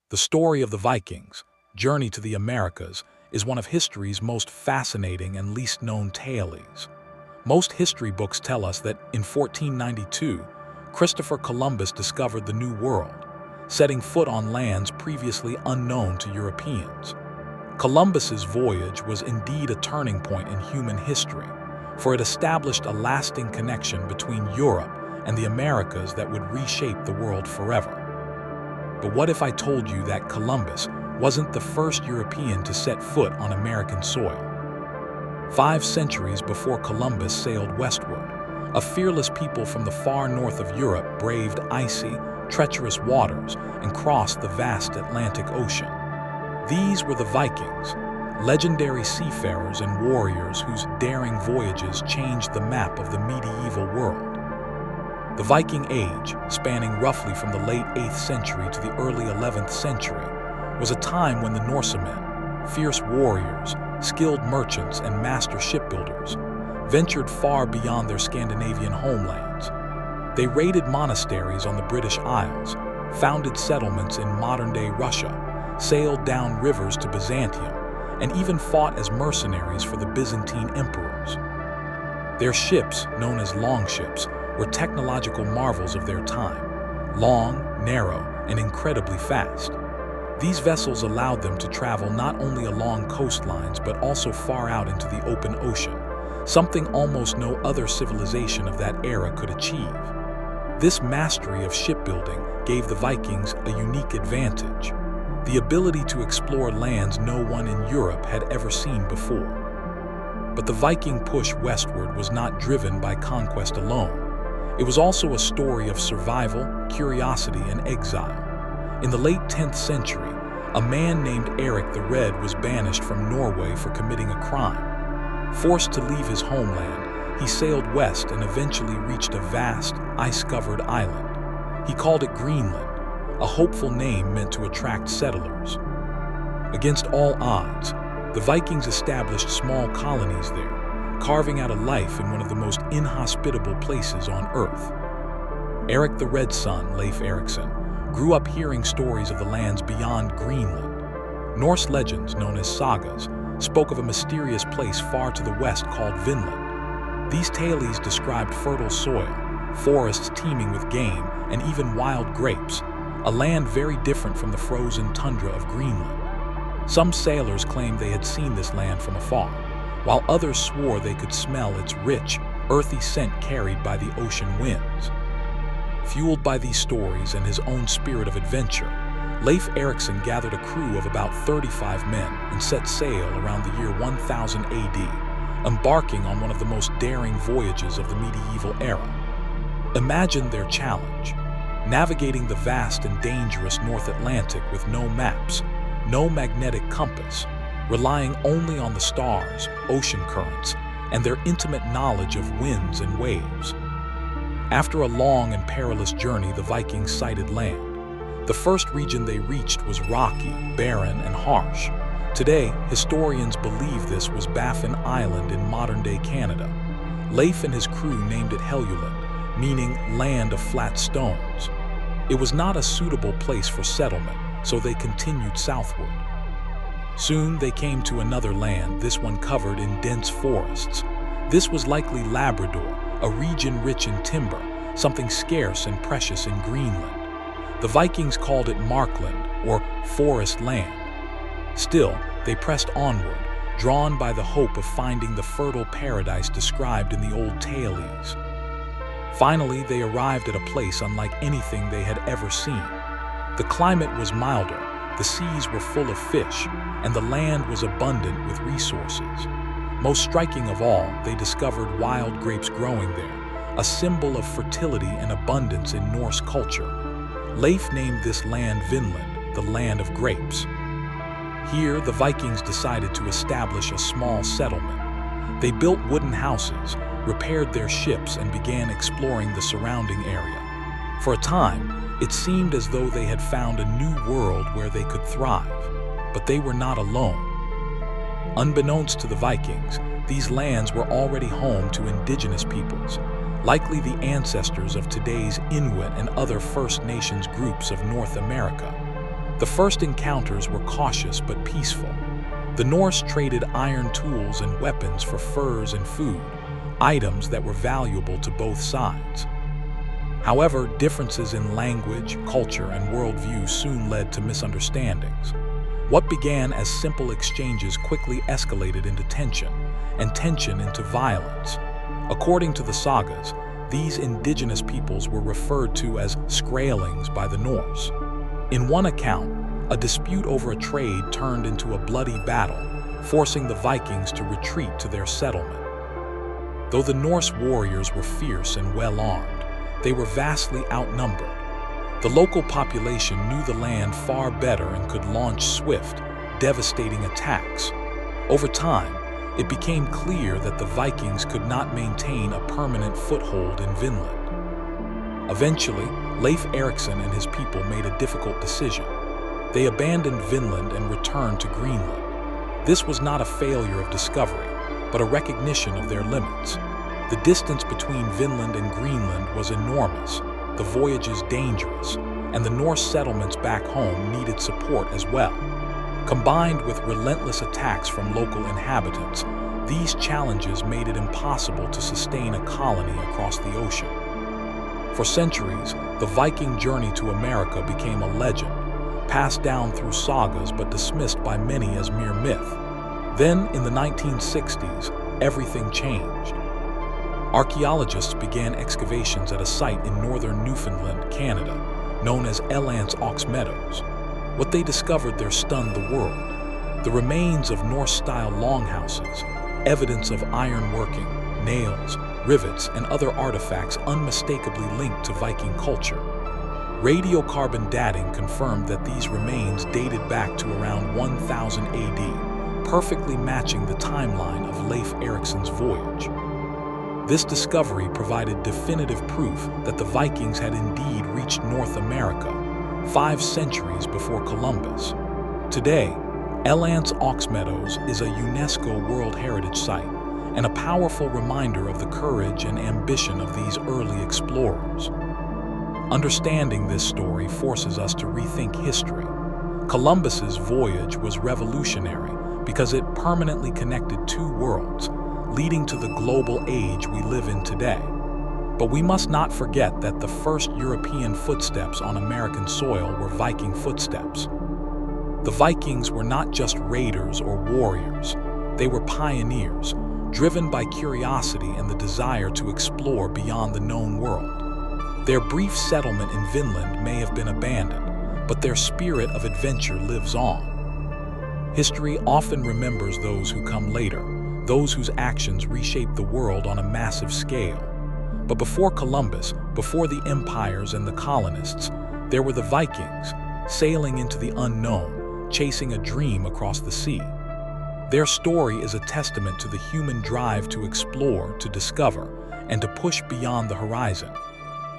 The story of the Vikings' journey to the Americas is one of history's most fascinating and least known tales. Most history books tell us that in 1492, Christopher Columbus discovered the New World, setting foot on lands previously unknown to Europeans. Columbus's voyage was indeed a turning point in human history, for it established a lasting connection between Europe and the Americas that would reshape the world forever. But what if I told you that Columbus wasn't the first European to set foot on American soil? 5 centuries before Columbus sailed westward, a fearless people from the far north of Europe braved icy, treacherous waters and crossed the vast Atlantic Ocean. These were the Vikings, legendary seafarers and warriors whose daring voyages changed the map of the medieval world. The Viking Age, spanning roughly from the late 8th century to the early 11th century, was a time when the Norsemen, fierce warriors, skilled merchants, and master shipbuilders, ventured far beyond their Scandinavian homelands. They raided monasteries on the British Isles, founded settlements in modern-day Russia, sailed down rivers to Byzantium, and even fought as mercenaries for the Byzantine emperors. Their ships, known as longships, were technological marvels of their time, long, narrow, and incredibly fast. These vessels allowed them to travel not only along coastlines but also far out into the open ocean, something almost no other civilization of that era could achieve. This mastery of shipbuilding gave the Vikings a unique advantage, the ability to explore lands no one in Europe had ever seen before. But the Viking push westward was not driven by conquest alone. It was also a story of survival, curiosity, and exile. In the late 10th century, a man named Eric the Red was banished from Norway for committing a crime. Forced to leave his homeland, he sailed west and eventually reached a vast, ice-covered island. He called it Greenland, a hopeful name meant to attract settlers. Against all odds, the Vikings established small colonies there, carving out a life in one of the most inhospitable places on Earth. Eric the Red's son, Leif Erikson, grew up hearing stories of the lands beyond Greenland. Norse legends, known as sagas, spoke of a mysterious place far to the west called Vinland. These tales described fertile soil, forests teeming with game, and even wild grapes, a land very different from the frozen tundra of Greenland. Some sailors claimed they had seen this land from afar, while others swore they could smell its rich, earthy scent carried by the ocean winds. Fueled by these stories and his own spirit of adventure, Leif Erikson gathered a crew of about 35 men and set sail around the year 1000 AD, embarking on one of the most daring voyages of the medieval era. Imagine their challenge: navigating the vast and dangerous North Atlantic with no maps, no magnetic compass, relying only on the stars, ocean currents, and their intimate knowledge of winds and waves. After a long and perilous journey, the Vikings sighted land. The first region they reached was rocky, barren, and harsh. Today, historians believe this was Baffin Island in modern-day Canada. Leif and his crew named it Helluland, meaning land of flat stones. It was not a suitable place for settlement, so they continued southward. Soon they came to another land, this one covered in dense forests. This was likely Labrador, a region rich in timber, something scarce and precious in Greenland. The Vikings called it Markland, or forest land. Still, they pressed onward, drawn by the hope of finding the fertile paradise described in the old tales. Finally, they arrived at a place unlike anything they had ever seen. The climate was milder, the seas were full of fish, and the land was abundant with resources. Most striking of all, they discovered wild grapes growing there, a symbol of fertility and abundance in Norse culture. Leif named this land Vinland, the land of grapes. Here, the Vikings decided to establish a small settlement. They built wooden houses, repaired their ships, and began exploring the surrounding area. For a time, it seemed as though they had found a new world where they could thrive, but they were not alone. Unbeknownst to the Vikings, these lands were already home to indigenous peoples, likely the ancestors of today's Inuit and other First Nations groups of North America. The first encounters were cautious but peaceful. The Norse traded iron tools and weapons for furs and food, items that were valuable to both sides. However, differences in language, culture, and worldview soon led to misunderstandings. What began as simple exchanges quickly escalated into tension, and tension into violence. According to the sagas, these indigenous peoples were referred to as Skraelings by the Norse. In one account, a dispute over a trade turned into a bloody battle, forcing the Vikings to retreat to their settlement. Though the Norse warriors were fierce and well-armed, they were vastly outnumbered. The local population knew the land far better and could launch swift, devastating attacks. Over time, it became clear that the Vikings could not maintain a permanent foothold in Vinland. Eventually, Leif Erikson and his people made a difficult decision. They abandoned Vinland and returned to Greenland. This was not a failure of discovery, but a recognition of their limits. The distance between Vinland and Greenland was enormous, the voyages dangerous, and the Norse settlements back home needed support as well. Combined with relentless attacks from local inhabitants, these challenges made it impossible to sustain a colony across the ocean. For centuries, the Viking journey to America became a legend, passed down through sagas but dismissed by many as mere myth. Then, in the 1960s, everything changed. Archaeologists began excavations at a site in northern Newfoundland, Canada, known as Meadows. What they discovered there stunned the world. The remains of Norse-style longhouses, evidence of ironworking, nails, rivets, and other artifacts unmistakably linked to Viking culture. Radiocarbon dating confirmed that these remains dated back to around 1000 AD, perfectly matching the timeline of Leif Erikson's voyage. This discovery provided definitive proof that the Vikings had indeed reached North America 5 centuries before Columbus. Today, Meadows is a UNESCO World Heritage Site and a powerful reminder of the courage and ambition of these early explorers. Understanding this story forces us to rethink history. Columbus's voyage was revolutionary because it permanently connected 2 worlds, leading to the global age we live in today. But we must not forget that the first European footsteps on American soil were Viking footsteps. The Vikings were not just raiders or warriors. They were pioneers, driven by curiosity and the desire to explore beyond the known world. Their brief settlement in Vinland may have been abandoned, but their spirit of adventure lives on. History often remembers those who come later, those whose actions reshape the world on a massive scale. But before Columbus, before the empires and the colonists, there were the Vikings, sailing into the unknown, chasing a dream across the sea. Their story is a testament to the human drive to explore, to discover, and to push beyond the horizon.